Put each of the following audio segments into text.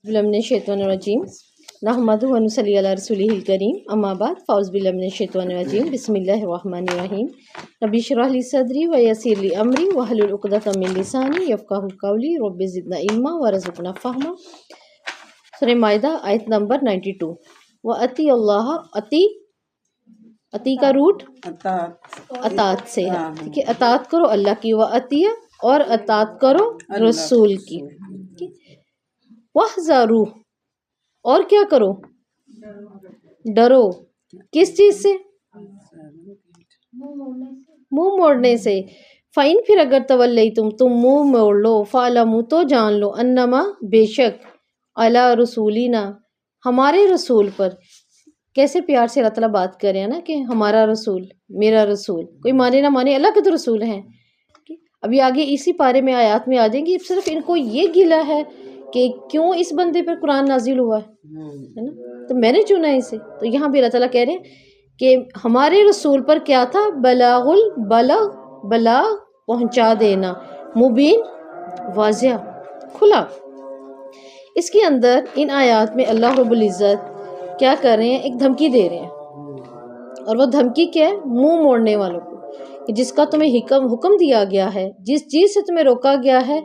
باللہ من الشیطان الرجیم نحمدہ و نصلی علی رسولہ الکریم اما بعد فاعوذ باللہ من الشیطان الرجیم بسم اللہ الرحمن الرحیم رب اشرح لی صدری ویسر لی امری واحلل عقدۃ من لسانی یفقہوا قولی رب زدنا علما وارزقنا فہما۔ سورہ مائدہ آیت نمبر 92۔ وَأَطِیعُوا اللَّهَ اطیع کا روٹ اطاعت سے ہے، ٹھیک ہے، اطاعت کرو اللہ کی، وَأَطِیع اور اطاعت کرو رسول کی، وَاحْذَرُوا اور کیا کرو، ڈرو، کس چیز سے، منہ موڑنے سے، فَإِن پھر اگر تولیتم تم منہ موڑ لو، فَاعْلَمُوا تو جان لو، انما بے شک، علی رسولنا ہمارے رسول پر، کیسے پیار سے اللہ تعالیٰ بات کر رہے ہیں نا کہ ہمارا رسول، میرا رسول، کوئی مانے نہ مانے اللہ کے تو رسول ہیں۔ ابھی آگے اسی پارے میں آیات میں آ جائیں گی، صرف ان کو یہ گلہ ہے کہ کیوں اس بندے پر قرآن نازل ہوا ہے نا، تو میں نے چنا اسے۔ تو یہاں بھی اللہ تعالیٰ کہہ رہے ہیں کہ ہمارے رسول پر کیا تھا، بلاغ پہنچا دینا، مبین واضح کھلا۔ اس کے اندر ان آیات میں اللہ رب العزت کیا کر رہے ہیں، ایک دھمکی دے رہے ہیں، اور وہ دھمکی کیا ہے، منہ موڑنے والوں کو، کہ جس کا تمہیں حکم دیا گیا ہے، جس چیز سے تمہیں روکا گیا ہے،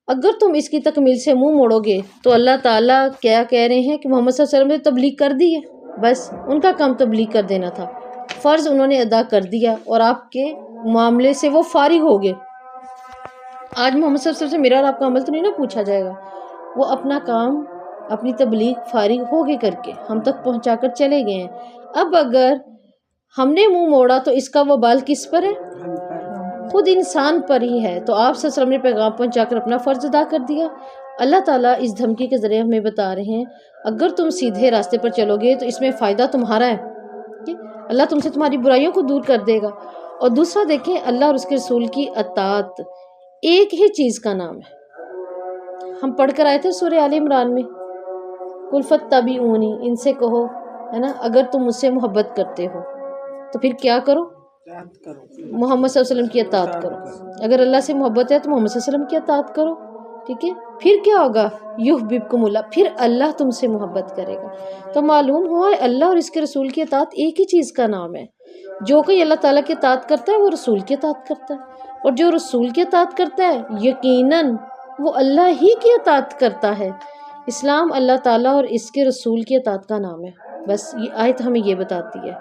اگر تم اس کی تکمیل سے منہ موڑو گے تو اللہ تعالیٰ کیا کہہ رہے ہیں کہ محمد صلی اللہ علیہ وسلم نے تبلیغ کر دی ہے، بس ان کا کام تبلیغ کر دینا تھا، فرض انہوں نے ادا کر دیا اور آپ کے معاملے سے وہ فارغ ہو گئے۔ آج محمد صلی اللہ علیہ وسلم سے میرا اور آپ کا عمل تو نہیں نا پوچھا جائے گا، وہ اپنا کام، اپنی تبلیغ فارغ ہو گئے کر کے ہم تک پہنچا کر چلے گئے ہیں۔ اب اگر ہم نے منہ موڑا تو اس کا وبال کس پر ہے، خود انسان پر ہی ہے۔ تو آپ صلی اللہ علیہ وسلم نے پیغام پہنچا کر اپنا فرض ادا کر دیا۔ اللہ تعالیٰ اس دھمکی کے ذریعے ہمیں بتا رہے ہیں اگر تم سیدھے راستے پر چلو گے تو اس میں فائدہ تمہارا ہے، اللہ تم سے تمہاری برائیوں کو دور کر دے گا۔ اور دوسرا دیکھیں، اللہ اور اس کے رسول کی اطاعت ایک ہی چیز کا نام ہے۔ ہم پڑھ کر آئے تھے سورہ آل عمران میں، قُلْ فَاتَّبِعُونِی، ان سے کہو ہے نا، اگر تم مجھ سے محبت کرتے ہو تو پھر کیا کرو، محمد صلی اللہ علیہ وسلم کی اطاعت کرو۔ اگر اللہ سے محبت ہے تو محمد صلی اللہ علیہ وسلم کی اطاعت کرو، ٹھیک ہے، پھر کیا ہوگا، یحببکم اللہ، پھر اللہ تم سے محبت کرے گا۔ تو معلوم ہوا ہے اللہ اور اس کے رسول کی اطاعت ایک ہی چیز کا نام ہے۔ جو کوئی اللہ تعالیٰ کی اطاعت کرتا ہے وہ رسول کی اطاعت کرتا ہے، اور جو رسول کی اطاعت کرتا ہے یقیناً وہ اللہ ہی کی اطاعت کرتا ہے۔ اسلام اللہ تعالیٰ اور اس کے رسول کی اطاعت کا نام ہے، بس یہ آیت ہمیں یہ بتاتی ہے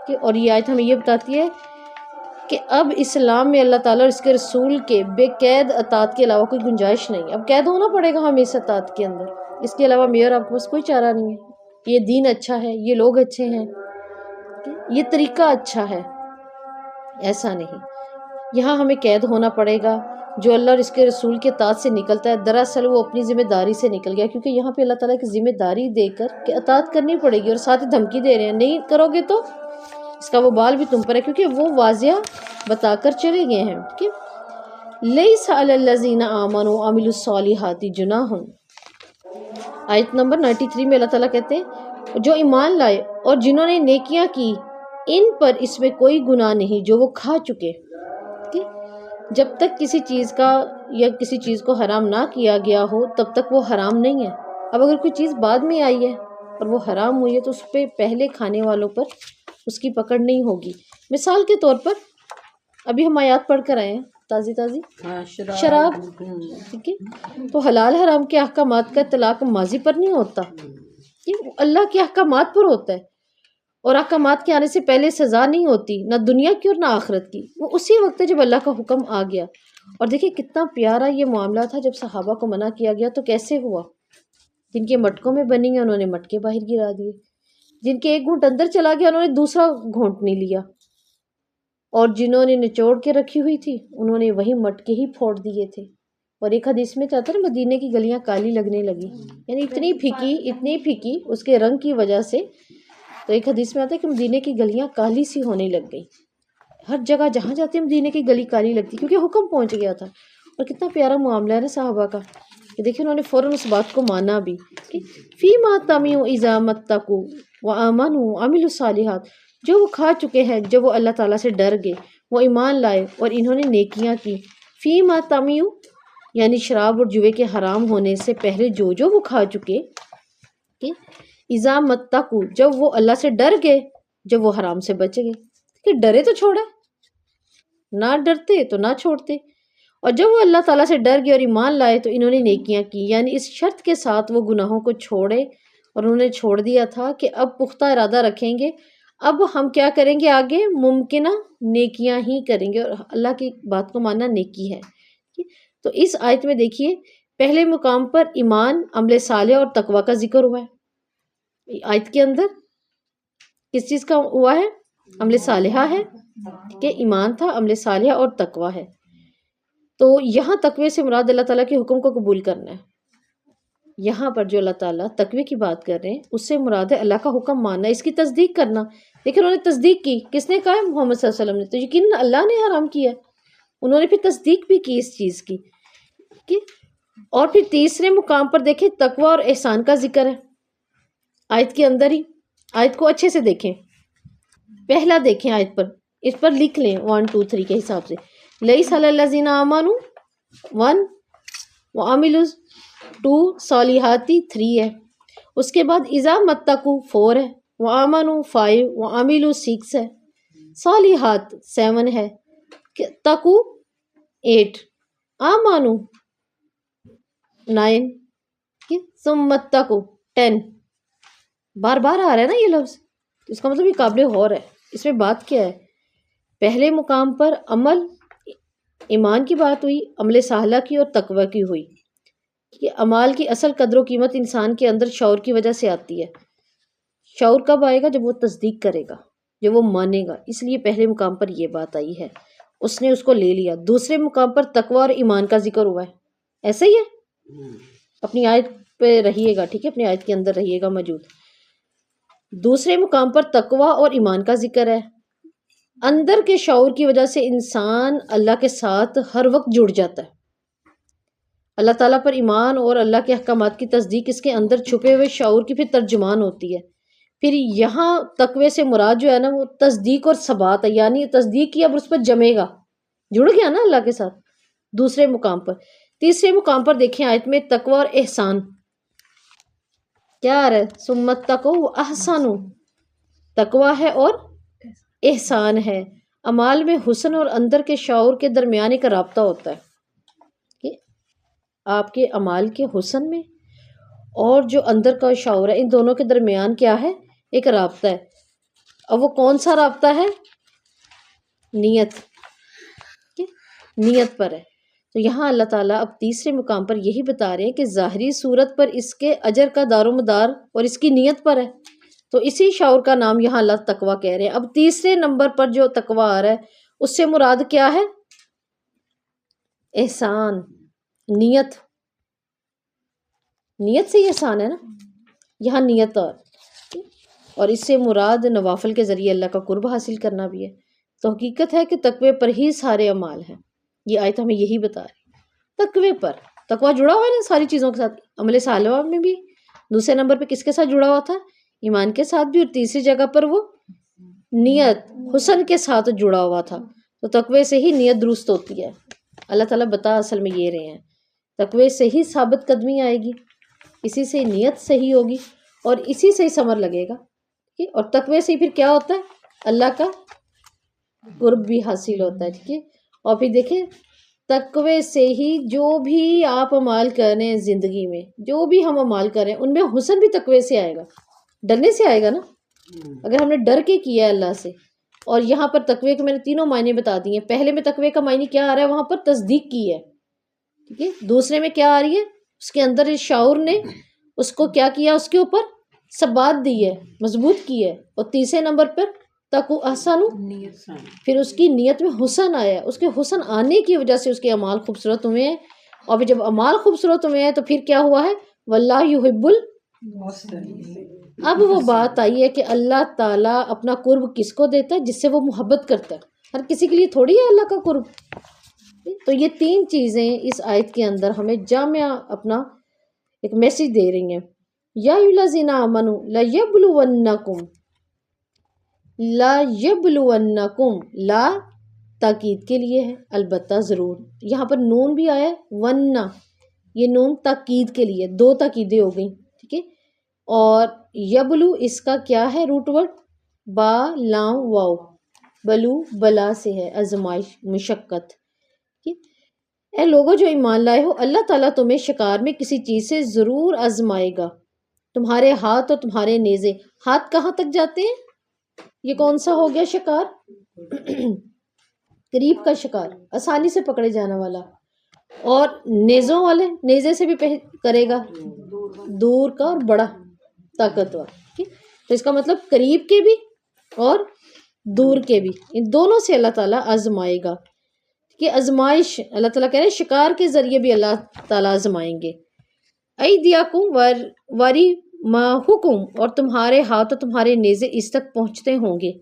کہ، اور یہ آیت ہمیں یہ بتاتی ہے کہ اب اسلام میں اللہ تعالیٰ اور اس کے رسول کے بے قید اطاعت کے علاوہ کوئی گنجائش نہیں ہے۔ اب قید ہونا پڑے گا ہمیں اس اطاعت کے اندر، اس کے علاوہ میرا آپ کے پاس کوئی چارہ نہیں ہے۔ یہ دین اچھا ہے، یہ لوگ اچھے ہیں، یہ طریقہ اچھا ہے، ایسا نہیں۔ یہاں ہمیں قید ہونا پڑے گا۔ جو اللہ اور اس کے رسول کے اطاعت سے نکلتا ہے دراصل وہ اپنی ذمہ داری سے نکل گیا، کیونکہ یہاں پہ اللہ تعالیٰ کی ذمہ داری دے کر کہ اطاعت کرنی پڑے گی، اور ساتھ ہی دھمکی دے رہے ہیں نہیں کرو گے تو اس کا وبال بھی تم پر ہے، کیونکہ وہ واضح بتا کر چلے گئے ہیں کہ لیس علی الذین آمنوا وعملوا الصالحات جناح۔ آیت نمبر 93 میں اللہ تعالیٰ کہتے ہیں جو ایمان لائے اور جنہوں نے نیکیاں کی ان پر اس میں کوئی گناہ نہیں جو وہ کھا چکے۔ جب تک کسی چیز کا یا کسی چیز کو حرام نہ کیا گیا ہو تب تک وہ حرام نہیں ہے۔ اب اگر کوئی چیز بعد میں آئی ہے اور وہ حرام ہوئی ہے تو اس پہ پہلے کھانے والوں پر اس کی پکڑ نہیں ہوگی۔ مثال کے طور پر ابھی ہم آیات پڑھ کر آئے ہیں تازی شراب، ٹھیک ہے، تو حلال حرام کے احکامات کا اطلاق ماضی پر نہیں ہوتا، یہ اللہ کے احکامات پر ہوتا ہے، اور احکامات کے آنے سے پہلے سزا نہیں ہوتی، نہ دنیا کی اور نہ آخرت کی، وہ اسی وقت ہے جب اللہ کا حکم آ گیا۔ اور دیکھیں کتنا پیارا یہ معاملہ تھا، جب صحابہ کو منع کیا گیا تو کیسے ہوا، جن کے مٹکوں میں بنی ہیں انہوں نے مٹکے باہر گرا دیے، جن کے ایک گھونٹ اندر چلا گیا انہوں نے دوسرا گھونٹ نہیں لیا، اور جنہوں نے نچوڑ کے رکھی ہوئی تھی انہوں نے وہی مٹکے ہی پھوڑ دیے تھے۔ اور ایک حدیث میں چاہتا ہے مدینے کی گلیاں کالی لگنے لگی، یعنی اتنی پھیکی اس کے رنگ کی وجہ سے، تو ایک حدیث میں آتا ہے کہ مدینے کی گلیاں کالی سی ہونے لگ گئی، ہر جگہ جہاں جاتے ہیں مدینے کی گلی کالی لگتی، کیونکہ حکم پہنچ گیا تھا۔ اور کتنا پیارا معاملہ ہے نا صحابہ کا، کہ دیکھیں انہوں نے فوراً اس بات کو مانا بھی کہ فیما طمعوا اذا متقوا وآمنوا وعملوا الصالحات، جو وہ کھا چکے ہیں جب وہ اللہ تعالیٰ سے ڈر گئے، وہ ایمان لائے اور انہوں نے نیکیاں کی۔ فیما طمعوا یعنی شراب اور جوے کے حرام ہونے سے پہلے جو وہ کھا چکے، کہ اذا متقوا جب وہ اللہ سے ڈر گئے، جب وہ حرام سے بچ گئے، کہ ڈرے تو چھوڑا، نہ ڈرتے تو نہ چھوڑتے، اور جب وہ اللہ تعالیٰ سے ڈر گئے اور ایمان لائے تو انہوں نے نیکیاں کی، یعنی اس شرط کے ساتھ وہ گناہوں کو چھوڑے، اور انہوں نے چھوڑ دیا تھا کہ اب پختہ ارادہ رکھیں گے، اب ہم کیا کریں گے، آگے ممکنہ نیکیاں ہی کریں گے، اور اللہ کی بات کو ماننا نیکی ہے۔ تو اس آیت میں دیکھیے پہلے مقام پر ایمان، عمل صالح اور تقوی کا ذکر ہوا ہے۔ آیت کے اندر کس چیز کا ہوا ہے؟ عمل صالحہ ہے، کہ ایمان تھا، عمل صالحہ اور تقوی ہے۔ تو یہاں تقوی سے مراد اللہ تعالیٰ کے حکم کو قبول کرنا ہے۔ یہاں پر جو اللہ تعالیٰ تقوی کی بات کر رہے ہیں اس سے مراد ہے اللہ کا حکم ماننا، اس کی تصدیق کرنا۔ لیکن انہوں نے تصدیق کی، کس نے کہا ہے؟ محمد صلی اللہ علیہ وسلم نے، تو یقیناً اللہ نے حرام کیا، انہوں نے پھر تصدیق بھی کی اس چیز کی۔ اور پھر تیسرے مقام پر دیکھیں تقوی اور احسان کا ذکر ہے آیت کے اندر ہی۔ آیت کو اچھے سے دیکھیں، پہلا دیکھیں آیت پر، اس پر لکھ لیں 1 2 3 کے حساب سے۔ لیس علی الذین آمنوا 1 وعملوا 2 صالحاتی 3 ہے، اس کے بعد اذا متقوا 4 ہے، وآمنوا 5 وعملوا 6 ہے، صالحات 7 ہے، تقوا 8، آمنوا 9، ثم اتقوا 10۔ بار بار آ رہا ہے نا یہ لفظ، اس کا مطلب یہ قابل غور ہے۔ اس میں بات کیا ہے؟ پہلے مقام پر عمل ایمان کی بات ہوئی، عمل صالحہ کی اور تقوی کی ہوئی، کہ اعمال کی اصل قدر و قیمت انسان کے اندر شعور کی وجہ سے آتی ہے۔ شعور کب آئے گا؟ جب وہ تصدیق کرے گا، جب وہ مانے گا، اس لیے پہلے مقام پر یہ بات آئی ہے، اس نے اس کو لے لیا۔ دوسرے مقام پر تقوی اور ایمان کا ذکر ہوا ہے، ایسا ہی ہے؟ اپنی آیت پہ رہیے گا، ٹھیک ہے، اپنی آیت کے اندر رہیے گا موجود۔ دوسرے مقام پر تقوی اور ایمان کا ذکر ہے۔ اندر کے شعور کی وجہ سے انسان اللہ کے ساتھ ہر وقت جڑ جاتا ہے۔ اللہ تعالیٰ پر ایمان اور اللہ کے احکامات کی تصدیق اس کے اندر چھپے ہوئے شعور کی پھر ترجمان ہوتی ہے۔ پھر یہاں تقوی سے مراد جو ہے نا وہ تصدیق اور ثبات ہے، یعنی تصدیق کی اب اس پر جمے گا، جڑ گیا نا اللہ کے ساتھ۔ دوسرے مقام پر تیسرے مقام پر دیکھیں آیت میں تقوی اور احسان کیا آ رہا ہے؟ ثم اتقوا واحسنوا، تقوی ہے اور احسان ہے۔ اعمال میں حسن اور اندر کے شعور کے درمیان ایک رابطہ ہوتا ہے، کہ آپ کے اعمال کے حسن میں اور جو اندر کا شعور ہے، ان دونوں کے درمیان کیا ہے؟ ایک رابطہ ہے۔ اب وہ کون سا رابطہ ہے؟ نیت، نیت پر ہے۔ تو یہاں اللہ تعالیٰ اب تیسرے مقام پر یہی بتا رہے ہیں کہ ظاہری صورت پر اس کے اجر کا دار و مدار اور اس کی نیت پر ہے، تو اسی شعور کا نام یہاں اللہ تقوی کہہ رہے ہیں۔ اب تیسرے نمبر پر جو تقوی آ رہا ہے اس سے مراد کیا ہے؟ احسان، نیت، نیت سے ہی احسان ہے نا، یہاں نیت اور اس سے مراد نوافل کے ذریعے اللہ کا قرب حاصل کرنا بھی ہے۔ تو حقیقت ہے کہ تقوی پر ہی سارے اعمال ہیں، یہ آیت ہمیں یہی بتا رہی۔ تقوی پر تقوی جڑا ہوا ہے نا ساری چیزوں کے ساتھ، عمل صالحہ میں بھی دوسرے نمبر پہ کس کے ساتھ جڑا ہوا تھا؟ ایمان کے ساتھ بھی، اور تیسری جگہ پر وہ نیت حسن کے ساتھ جڑا ہوا تھا۔ تو تقوی سے ہی نیت درست ہوتی ہے، اللہ تعالیٰ بتا اصل میں یہ رہے ہیں، تقوی سے ہی ثابت قدمی آئے گی، اسی سے نیت صحیح ہوگی اور اسی سے ہی ثمر لگے گا، اور تقوی سے ہی پھر کیا ہوتا ہے؟ اللہ کا قرب بھی حاصل ہوتا ہے، ٹھیک ہے۔ اور پھر دیکھیں تقوی سے ہی جو بھی آپ اعمال کر رہے ہیں زندگی میں، جو بھی ہم اعمال کر رہے ہیں ان میں حسن بھی تقوی سے آئے گا، ڈرنے سے آئے گا نا۔ اگر ہم نے ڈر کے کیا ہے اللہ سے، اور یہاں پر تقوی کے میں نے تینوں معنی بتا دیے ہیں۔ پہلے میں تقوی کا معنی کیا آ رہا ہے؟ وہاں پر تصدیق کی ہے، ٹھیک ہے۔ دوسرے میں کیا آ رہی ہے؟ اس کے اندر اس شعور نے اس کو کیا کیا؟ اس کے اوپر ثبات دی ہے، مضبوط کی ہے۔ اور تیسرے نمبر پر تقوی احسن، پھر اس کی نیت میں حسن آیا، اس کے حسن آنے کی وجہ سے اس کے اعمال خوبصورت ہوئے ہیں، اور پھر جب اعمال خوبصورت ہوئے ہیں تو پھر کیا ہوا ہے؟ واللہ یحب اب وہ بات آئی ہے کہ اللہ تعالیٰ اپنا قرب کس کو دیتا ہے؟ جس سے وہ محبت کرتا ہے۔ ہر کسی کے لیے تھوڑی ہے اللہ کا قرب۔ تو یہ تین چیزیں اس آیت کے اندر ہمیں جامع اپنا ایک میسج دے رہی ہیں۔ یا الذین آمنوا لَیَبْلُوَنَّکُم، لا تاکید کے لیے ہے، البتہ ضرور. یہاں پر نون بھی آیا ہے، ونہ، یہ نون تاکید کے لیے، دو تاکیدیں ہو گئیں، ٹھیک ہے. اور یبلو اس کا کیا ہے روٹ ورڈ؟ با لام واو، بلو بلا سے ہے، آزمائش، مشقت. اے لوگوں جو ایمان لائے ہو، اللہ تعالیٰ تمہیں شکار میں کسی چیز سے ضرور آزمائے گا. تمہارے ہاتھ اور تمہارے نیزے، ہاتھ کہاں تک جاتے ہیں؟ یہ کون سا ہو گیا شکار؟ قریب کا شکار، آسانی سے پکڑے جانے والا. اور نیزوں والے، نیزے سے بھی کرے گا، دور کا اور بڑا طاقتور. تو اس کا مطلب قریب کے بھی اور دور کے بھی، ان دونوں سے اللہ تعالیٰ آزمائے گا. کہ آزمائش اللہ تعالیٰ کہہ رہے ہیں شکار کے ذریعے بھی اللہ تعالیٰ آزمائیں گے. ایدیاکم وری ما حکم، اور تمہارے ہاتھ اور تمہارے نیزے اس تک پہنچتے ہوں گے.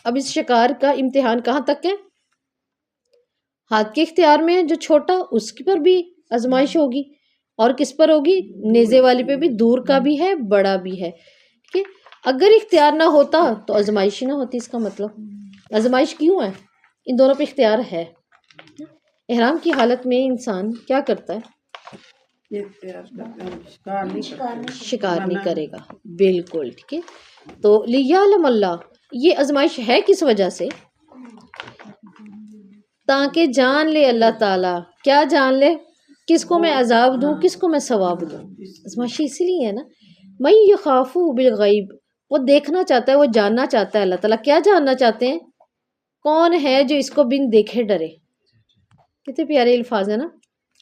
اب اس شکار کا امتحان کہاں تک ہے؟ ہاتھ کے اختیار میں ہے، جو چھوٹا اس پر بھی آزمائش ہوگی، اور کس پر ہوگی؟ نیزے والے پہ بھی، دور کا بھی ہے بڑا بھی ہے. ٹھیک ہے، اگر اختیار نہ ہوتا تو آزمائش ہی نہ ہوتی. اس کا مطلب آزمائش کیوں ہے؟ ان دونوں پہ اختیار ہے. احرام کی حالت میں انسان کیا کرتا ہے؟ شکار نہیں کرے گا، بالکل ٹھیک ہے. تو لیعلم اللہ، یہ آزمائش ہے کس وجہ سے؟ تاکہ جان لے اللہ تعالیٰ، کیا جان لے؟ کس کو میں عذاب دوں، کس کو میں ثواب دوں. آزمائش اسی لیے ہے نا. میں یخاف بالغیب، وہ دیکھنا چاہتا ہے، وہ جاننا چاہتا ہے. اللہ تعالیٰ کیا جاننا چاہتے ہیں؟ کون ہے جو اس کو بن دیکھے ڈرے. کتنے پیارے الفاظ ہیں نا،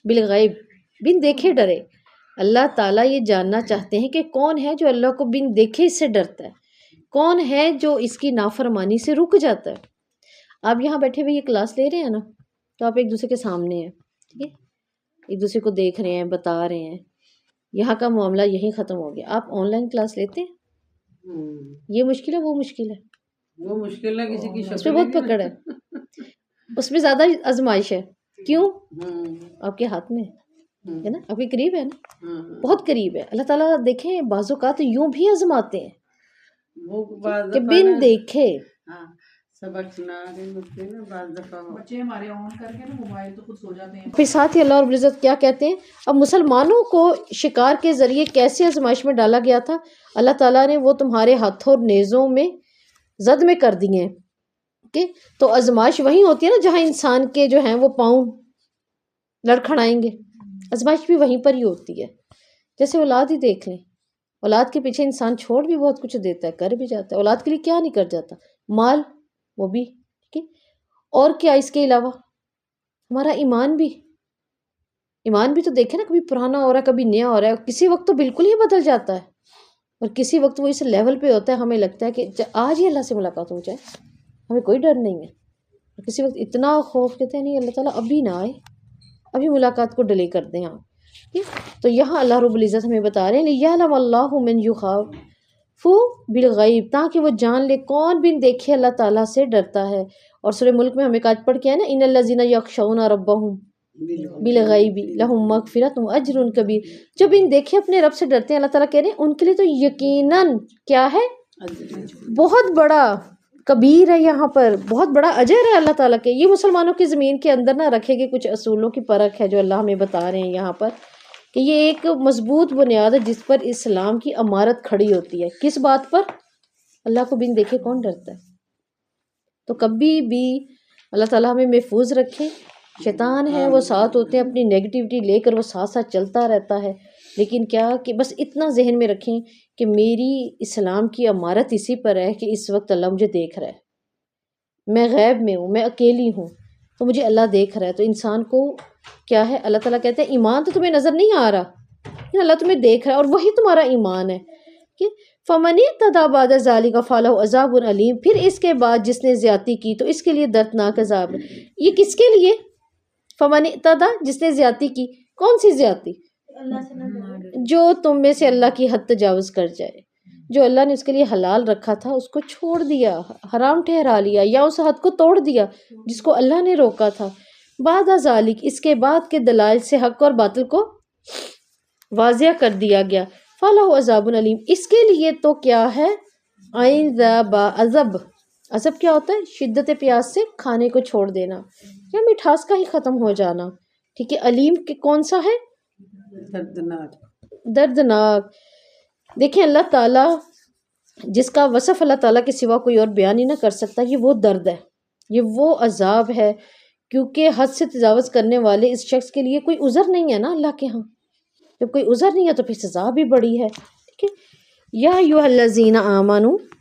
بالغیب، بن دیکھے ڈرے. اللہ تعالیٰ یہ جاننا چاہتے ہیں کہ کون ہے جو اللہ کو بن دیکھے اس سے ڈرتا ہے، کون ہے جو اس کی نافرمانی سے رک جاتا ہے. آپ یہاں بیٹھے ہوئے یہ کلاس لے رہے ہیں نا، تو آپ ایک دوسرے کے سامنے ہیں، ٹھیک ہے، ایک دوسرے کو دیکھ رہے ہیں، بتا رہے ہیں. یہاں کا معاملہ یہیں ختم ہو گیا. آپ آن لائن کلاس لیتے ہیں، یہ مشکل ہے، وہ مشکل ہے، وہ مشکل ہے، کسی کی اس پہ بہت پکڑ ہے، اس میں زیادہ آزمائش ہے. کیوں؟ آپ کے ہاتھ میں ہے نا، آپ کے قریب ہے نا، بہت قریب ہے. اللہ تعالیٰ دیکھیں بعض اوقات یوں بھی آزماتے ہیں کہ بن دیکھے. سبق سنا رہے ہوتے ہیں نا، بعض دفعہ بچے ہمارے آن کر کے نا موبائل تو خود سو جاتے ہیں. پھر ساتھ ہی اللہ رب العزت کیا کہتے ہیں؟ اب مسلمانوں کو شکار کے ذریعے کیسے آزمائش میں ڈالا گیا تھا؟ اللہ تعالیٰ نے وہ تمہارے ہاتھوں اور نیزوں میں زد میں کر دیے ہیں. تو آزمائش وہیں ہوتی ہے نا جہاں انسان کے جو ہیں وہ پاؤں لڑکھڑائیں گے. آزمائش بھی وہیں پر ہی ہوتی ہے. جیسے اولاد ہی دیکھ لیں، اولاد کے پیچھے انسان چھوڑ بھی بہت کچھ دیتا ہے، کر بھی جاتا ہے. اولاد کے لیے کیا نہیں کر جاتا، مال وہ بھی، ٹھیک ہے. اور کیا اس کے علاوہ ہمارا ایمان بھی تو دیکھیں نا، کبھی پرانا ہو رہا ہے، کبھی نیا ہو رہا ہے. کسی وقت تو بالکل ہی بدل جاتا ہے، اور کسی وقت وہ اس لیول پہ ہوتا ہے ہمیں لگتا ہے کہ آج ہی اللہ سے ملاقات ہو جائے، ہمیں کوئی ڈر نہیں ہے. اور کسی وقت اتنا خوف کہتے ہیں نہیں اللہ تعالیٰ ابھی نہ آئے، ابھی ملاقات کو ڈیلے کر دیں آپ. تو یہاں اللہ رب العزت ہمیں بتا رہے ہیں لیعلم اللہ من یخاف بالغیب، تاکہ وہ جان لے کون بن دیکھے اللہ تعالیٰ سے ڈرتا ہے. اور سورہ ملک میں ہمیں آج پڑھ کے ہے نا، ان الذین یخشون ربہم بالغیب لہم مغفرۃ واجر کبیر. جو بن دیکھے اپنے رب سے ڈرتے ہیں، اللہ تعالیٰ کہہ رہے ہیں ان کے لیے تو یقیناً کیا ہے، بہت بڑا کبیر ہے، یہاں پر بہت بڑا اجر ہے اللہ تعالیٰ کے. یہ مسلمانوں کی زمین کے اندر نہ رکھے گئے کچھ اصولوں کی پرکھ ہے جو اللہ ہمیں بتا رہے ہیں یہاں پر، کہ یہ ایک مضبوط بنیاد ہے جس پر اسلام کی عمارت کھڑی ہوتی ہے. کس بات پر؟ اللہ کو بن دیکھے کون ڈرتا ہے. تو کبھی بھی اللہ تعالیٰ ہمیں محفوظ رکھے. شیطان ہے وہ ساتھ ہوتے ہیں، اپنی نیگیٹیوٹی لے کر وہ ساتھ ساتھ چلتا رہتا ہے. لیکن کیا کہ بس اتنا ذہن میں رکھیں کہ میری اسلام کی عمارت اسی پر ہے کہ اس وقت اللہ مجھے دیکھ رہا ہے، میں غیب میں ہوں، میں اکیلی ہوں، تو مجھے اللہ دیکھ رہا ہے. تو انسان کو کیا ہے، اللہ تعالیٰ کہتے ہیں ایمان تو تمہیں نظر نہیں آ رہا، لیکن اللہ تمہیں دیکھ رہا ہے، اور وہی تمہارا ایمان ہے. کہ فَمَنِ اعْتَدَىٰ بَعْدَ ذَٰلِكَ فَلَهُ عَذَابٌ عَلِيمٌ، پھر اس کے بعد جس نے زیادتی کی تو اس کے لیے دردناک عذاب ہے. یہ کس کے لیے؟ فَمَنِ اعْتَدَىٰ، جس نے زیادتی کی. کون سی زیادتی؟ جو تم میں سے اللہ کی حد تجاوز کر جائے، جو اللہ نے اس کے لیے حلال رکھا تھا اس کو چھوڑ دیا، حرام ٹھہرا لیا، یا اس حد کو توڑ دیا جس کو اللہ نے روکا تھا. بعد ذالک، اس کے بعد کے دلائل سے حق اور باطل کو واضح کر دیا گیا. فَلَهُ عَذَابٌ عَلِيمٌ، اس کے لیے تو کیا ہے، عذاب عذب کیا ہوتا ہے؟ شدت پیاس سے کھانے کو چھوڑ دینا یا مٹھاس کا ہی ختم ہو جانا، ٹھیک ہے۔ علیم کہ کون سا ہے؟ دردناک۔ دردناک۔ دیکھیں اللہ تعالیٰ جس کا وصف اللہ تعالیٰ کے سوا کوئی اور بیان ہی نہ کر سکتا، یہ وہ درد ہے، یہ وہ عذاب ہے، کیونکہ حد سے تجاوز کرنے والے اس شخص کے لیے کوئی عذر نہیں ہے نا اللہ کے ہاں۔ جب کوئی عذر نہیں ہے تو پھر سزا بھی بڑی ہے، ٹھیک ہے۔ یا ایھا الذین آمنوا